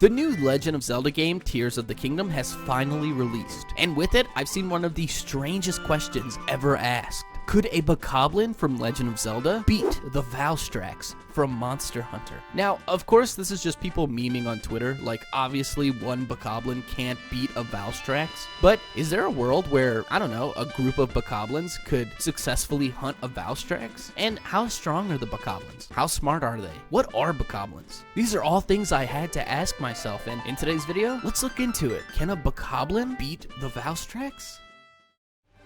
The new Legend of Zelda game, Tears of the Kingdom, has finally released, and with it, I've seen one of the strangest questions ever asked. Could a Bokoblin from Legend of Zelda beat the Valstrax from Monster Hunter? Now, of course, this is just people memeing on Twitter, like obviously one Bokoblin can't beat a Valstrax, but is there a world where, I don't know, a group of Bokoblins could successfully hunt a Valstrax? And how strong are the Bokoblins? How smart are they? What are Bokoblins? These are all things I had to ask myself, and in today's video, let's look into it. Can a Bokoblin beat the Valstrax?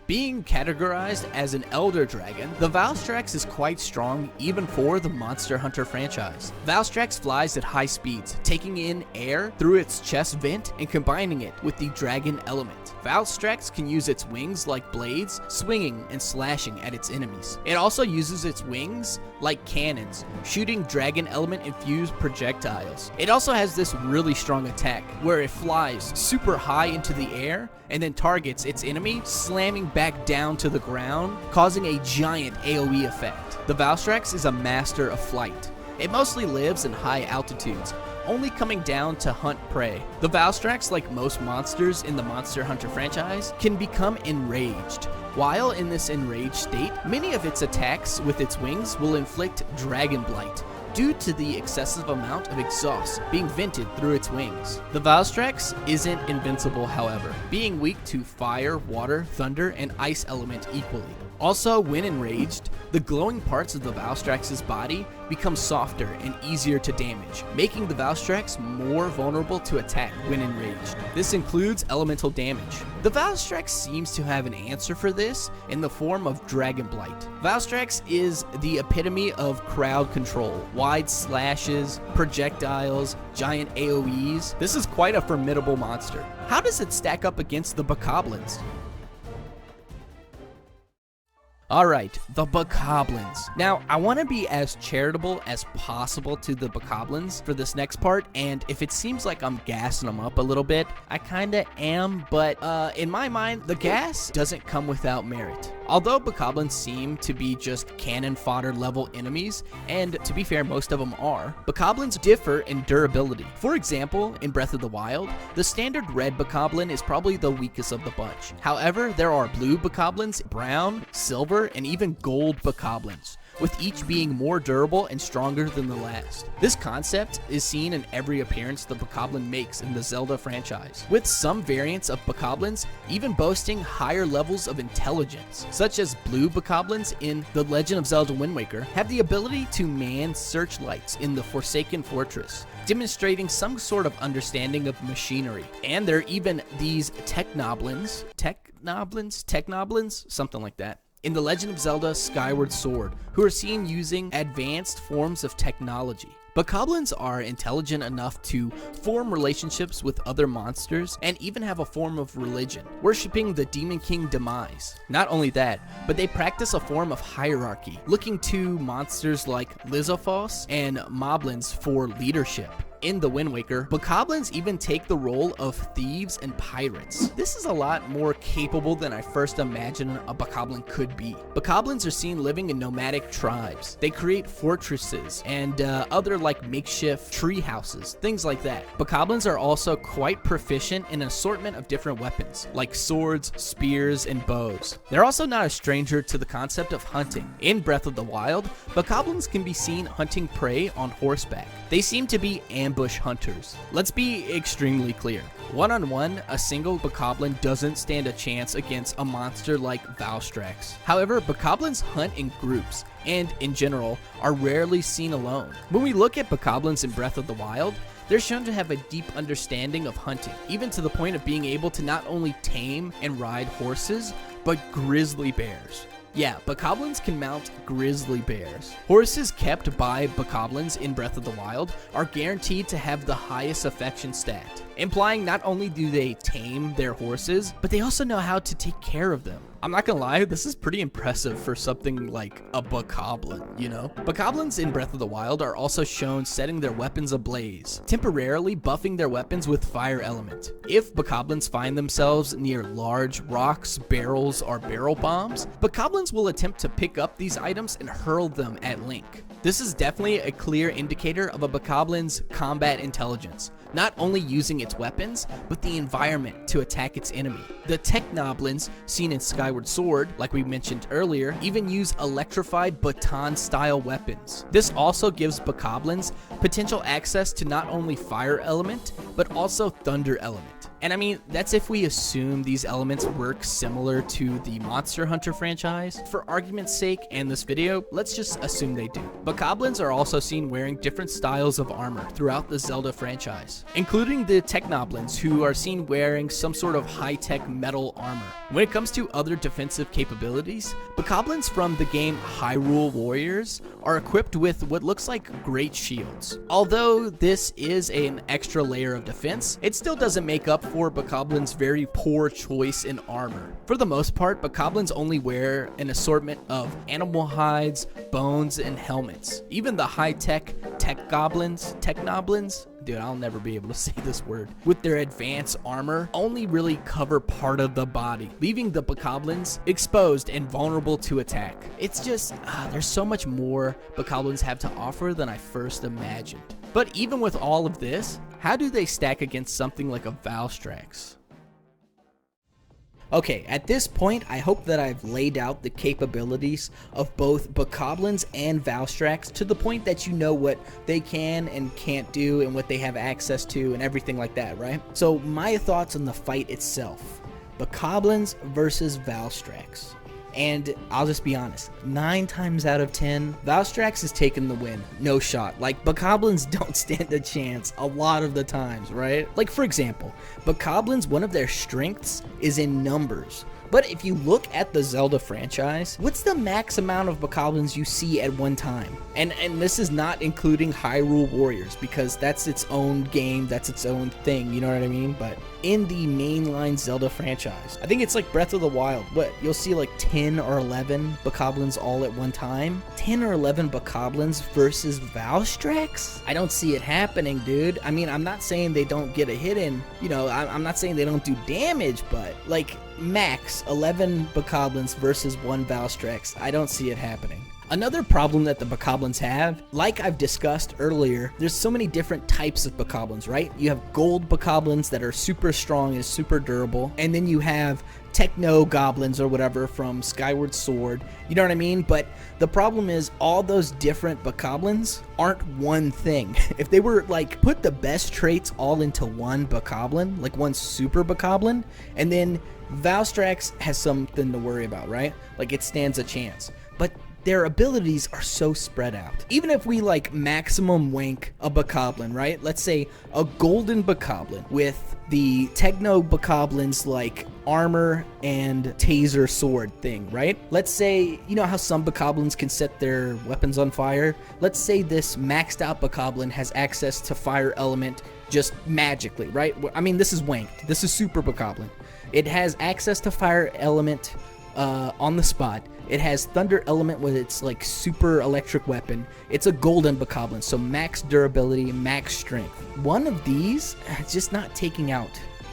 Being categorized as an Elder Dragon, the Valstrax is quite strong even for the Monster Hunter franchise. Valstrax flies at high speeds, taking in air through its chest vent and combining it with the dragon element. Valstrax can use its wings like blades, swinging and slashing at its enemies. It also uses its wings like cannons, shooting dragon element infused projectiles. It also has this really strong attack where it flies super high into the air and then targets its enemy, slamming back down to the ground, causing a giant AoE effect. The Valstrax is a master of flight. It mostly lives in high altitudes, only coming down to hunt prey. The Valstrax, like most monsters in the Monster Hunter franchise, can become enraged. While in this enraged state, many of its attacks with its wings will inflict Dragon Blight, due to the excessive amount of exhaust being vented through its wings. The Valstrax isn't invincible, however, being weak to fire, water, thunder, and ice element equally. Also, when enraged, the glowing parts of the Valstrax's body become softer and easier to damage, making the Valstrax more vulnerable to attack when enraged. This includes elemental damage. The Valstrax seems to have an answer for this in the form of Dragon Blight. Valstrax is the epitome of crowd control, wide slashes, projectiles, giant AoEs. This is quite a formidable monster. How does it stack up against the Bokoblins? Alright, the Bokoblins. Now, I want to be as charitable as possible to the Bokoblins for this next part, and if it seems like I'm gassing them up a little bit, I kinda am, but in my mind, the gas doesn't come without merit. Although Bokoblins seem to be just cannon fodder level enemies, and to be fair, most of them are, Bokoblins differ in durability. For example, in Breath of the Wild, the standard red Bokoblin is probably the weakest of the bunch. However, there are blue Bokoblins, brown, silver, and even gold Bokoblins, with each being more durable and stronger than the last. This concept is seen in every appearance the Bokoblin makes in the Zelda franchise, with some variants of Bokoblins even boasting higher levels of intelligence, such as blue Bokoblins in The Legend of Zelda Wind Waker have the ability to man searchlights in the Forsaken Fortress, demonstrating some sort of understanding of machinery. And there are even these Technoblins, something like that, in The Legend of Zelda Skyward Sword, who are seen using advanced forms of technology. Bokoblins are intelligent enough to form relationships with other monsters and even have a form of religion, worshipping the Demon King Demise. Not only that, but they practice a form of hierarchy, looking to monsters like Lizalfos and Moblins for leadership. In The Wind Waker, Bokoblins even take the role of thieves and pirates. This is a lot more capable than I first imagined a Bokoblin could be. Bokoblins are seen living in nomadic tribes. They create fortresses and other like makeshift tree houses, things like that. Bokoblins are also quite proficient in an assortment of different weapons, like swords, spears, and bows. They're also not a stranger to the concept of hunting. In Breath of the Wild, Bokoblins can be seen hunting prey on horseback. They seem to be ambush hunters. Let's be extremely clear. One-on-one, a single Bokoblin doesn't stand a chance against a monster like Valstrax. However, Bokoblins hunt in groups, and in general, are rarely seen alone. When we look at Bokoblins in Breath of the Wild, they're shown to have a deep understanding of hunting, even to the point of being able to not only tame and ride horses, but grizzly bears. Yeah, Bokoblins can mount grizzly bears. Horses kept by Bokoblins in Breath of the Wild are guaranteed to have the highest affection stat, implying not only do they tame their horses, but they also know how to take care of them. I'm not gonna lie, this is pretty impressive for something like a Bokoblin, you know? Bokoblins in Breath of the Wild are also shown setting their weapons ablaze, temporarily buffing their weapons with fire element. If Bokoblins find themselves near large rocks, barrels, or barrel bombs, Bokoblins will attempt to pick up these items and hurl them at Link. This is definitely a clear indicator of a Bokoblin's combat intelligence. not only using its weapons, but the environment to attack its enemy. The Technoblins, seen in Skyward Sword, like we mentioned earlier, even use electrified baton-style weapons. This also gives Bokoblins potential access to not only fire element, but also thunder element. And I mean, that's if we assume these elements work similar to the Monster Hunter franchise. For argument's sake and this video, let's just assume they do. Bokoblins are also seen wearing different styles of armor throughout the Zelda franchise, including the Technoblins, who are seen wearing some sort of high-tech metal armor. When it comes to other defensive capabilities, Bokoblins from the game Hyrule Warriors are equipped with what looks like great shields. Although this is an extra layer of defense, it still doesn't make up for Bokoblin's very poor choice in armor. For the most part, Bokoblins only wear an assortment of animal hides, bones, and helmets. Even the high-tech Technoblins, dude, I'll never be able to say this word, with their advanced armor, only really cover part of the body, leaving the Bokoblins exposed and vulnerable to attack. It's just, there's so much more Bokoblins have to offer than I first imagined. But even with all of this, how do they stack against something like a Valstrax? Okay, at this point, I hope that I've laid out the capabilities of both Bokoblins and Valstrax to the point that you know what they can and can't do and what they have access to and everything like that, right? So my thoughts on the fight itself. Bokoblins versus Valstrax. And I'll just be honest, 9 times out of 10, Valstrax is taking the win. No shot. Like, Bokoblins don't stand a chance a lot of the times, right? Like, for example, Bokoblins, one of their strengths is in numbers. But if you look at the Zelda franchise, what's the max amount of Bokoblins you see at one time? And this is not including Hyrule Warriors, because that's its own game, that's its own thing, you know what I mean? But in the mainline Zelda franchise, I think it's like Breath of the Wild, but you'll see like 10 or 11 Bokoblins all at one time. 10 or 11 Bokoblins versus Valstrax? I don't see it happening, dude. I mean, I'm not saying they don't get a hit in, you know, I'm not saying they don't do damage, but like max 11 Bokoblins versus 1 Valstrax. I don't see it happening. Another problem that the Bokoblins have, like I've discussed earlier, there's so many different types of Bokoblins, right? You have gold Bokoblins that are super strong and super durable, and then you have Techno Goblins or whatever from Skyward Sword, you know what I mean? But the problem is all those different Bokoblins aren't one thing. If they were like put the best traits all into one Bokoblin, like one super Bokoblin, and then Valstrax has something to worry about, right? Like it stands a chance. But their abilities are so spread out. Even if we like maximum wank a Bokoblin, right? Let's say a golden Bokoblin with the Techno Bokoblin's like armor and taser sword thing, right? Let's say, you know how some Bokoblins can set their weapons on fire? Let's say this maxed out Bokoblin has access to fire element just magically, right? I mean, this is wanked. This is super Bokoblin. It has access to fire element on the spot. It has thunder element with its like super electric weapon. It's a golden Bokoblin, so max durability, max strength. One of these just not taking out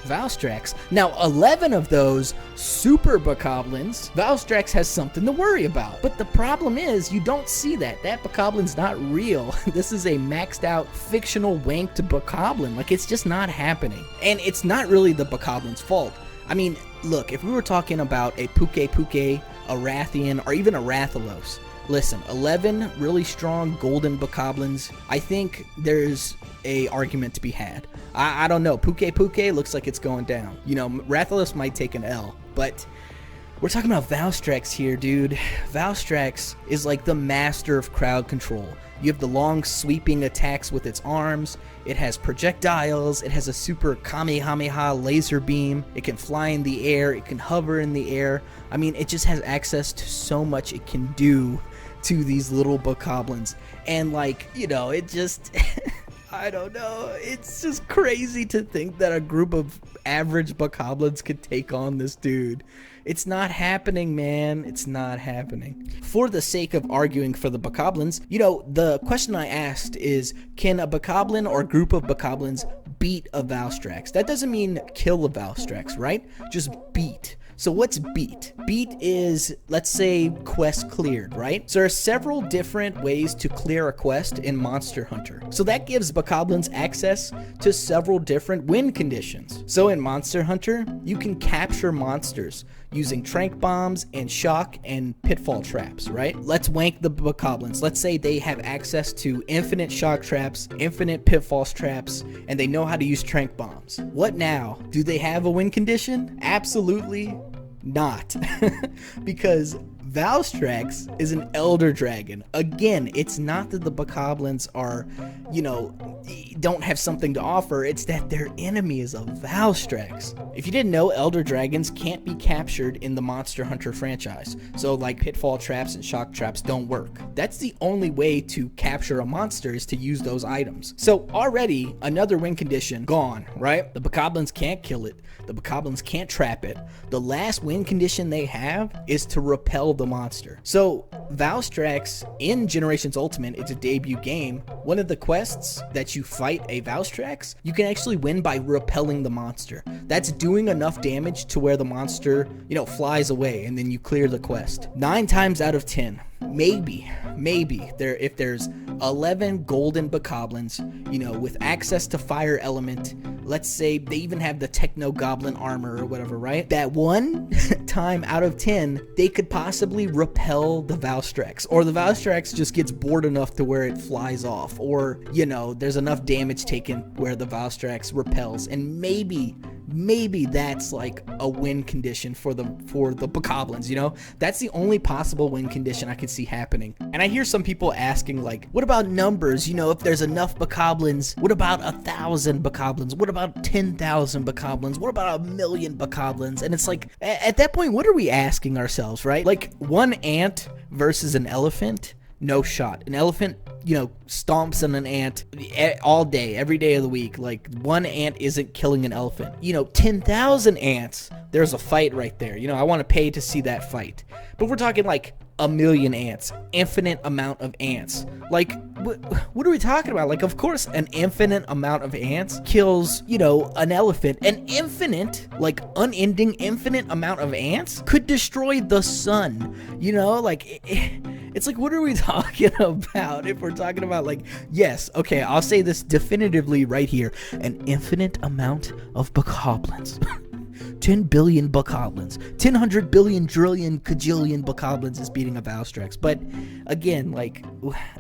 Valstrax. Now 11 of those super Bokoblins, Valstrax has something to worry about. But the problem is you don't see that. That Bokoblin's not real. This is a maxed out fictional wanked Bokoblin. Like it's just not happening. And it's not really the Bokoblin's fault. I mean, look, if we were talking about a Puke, a Rathian, or even a Rathalos, listen, 11 really strong golden Bokoblins, I think there's a argument to be had. I don't know, Puke looks like it's going down. You know, Rathalos might take an L, but we're talking about Valstrax here, dude. Valstrax is like the master of crowd control. You have the long sweeping attacks with its arms, it has projectiles, it has a super Kamehameha laser beam, it can fly in the air, it can hover in the air. I mean, it just has access to so much it can do to these little Bokoblins. And like, you know, it just, I don't know, it's just crazy to think that a group of average Bokoblins could take on this dude. It's not happening, man. It's not happening. For the sake of arguing for the Bokoblins, you know, the question I asked is, can a Bokoblin or group of Bokoblins beat a Valstrax? That doesn't mean kill a Valstrax, right? Just beat. So what's beat? Beat is, let's say, quest cleared, right? So there are several different ways to clear a quest in Monster Hunter. So that gives Bokoblins access to several different win conditions. So in Monster Hunter, you can capture monsters using trank bombs and shock and pitfall traps, right? Let's wank the Bokoblins. Let's say they have access to infinite shock traps, infinite pitfall traps, and they know how to use trank bombs. What now? Do they have a win condition? Absolutely not. Because Valstrax is an elder dragon. Again, it's not that the Bokoblins are, you know, don't have something to offer. It's that their enemy is a Valstrax. If you didn't know, elder dragons can't be captured in the Monster Hunter franchise. So like pitfall traps and shock traps don't work. That's the only way to capture a monster, is to use those items. So already another win condition gone, right? The Bokoblins can't kill it. The Bokoblins can't trap it. The last win condition they have is to repel the monster. So Valstrax in Generations Ultimate, it's a debut game. One of the quests that you fight a Valstrax, you can actually win by repelling the monster. That's doing enough damage to where the monster, you know, flies away, and then you clear the quest. 9 times out of 10, maybe if there's 11 golden Bokoblins, you know, with access to fire element, let's say they even have the techno goblin armor or whatever, right? That 1 time out of 10, they could possibly repel the Valstrax, or the Valstrax just gets bored enough to where it flies off, or, you know, there's enough damage taken where the Valstrax repels, and maybe that's like a win condition for the Bokoblins, you know? That's the only possible win condition I could see happening. And I hear some people asking, like, what about numbers? You know, if there's enough Bokoblins, what about 1,000 Bokoblins? What about 10,000 Bokoblins? What about 1,000,000 Bokoblins? And it's like, at that point, what are we asking ourselves, right? Like, one ant versus an elephant? No shot. An elephant, you know, stomps on an ant all day, every day of the week. Like, one ant isn't killing an elephant. You know, 10,000 ants, there's a fight right there. You know, I want to pay to see that fight. But we're talking like 1,000,000 ants, infinite amount of ants. Like, what are we talking about? Like, of course, an infinite amount of ants kills, you know, an elephant. An infinite, like, unending, infinite amount of ants could destroy the sun. You know, like, it's like, what are we talking about? If we're talking about, like, yes, okay, I'll say this definitively right here. An infinite amount of Bokoblins. 10 billion Bokoblins. 100 billion trillion kajillion Bokoblins is beating a Valstrax. But again, like,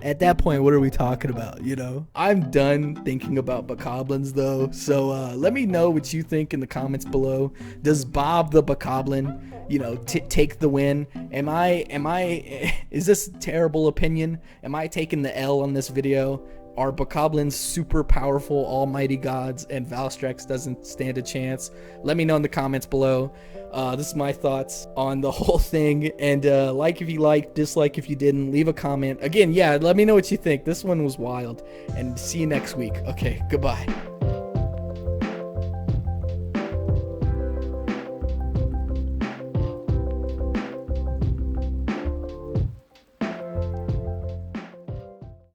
at that point, what are we talking about, you know? I'm done thinking about Bokoblins, though. So let me know what you think in the comments below. Does Bob the Bokoblin, you know, take the win? Is this a terrible opinion? Am I taking the L on this video? Are Bokoblins super powerful almighty gods and Valstrax doesn't stand a chance? Let me know in the comments below. This is my thoughts on the whole thing. And like if you liked, dislike if you didn't. Leave a comment. Again, yeah, let me know what you think. This one was wild. And see you next week. Okay, goodbye.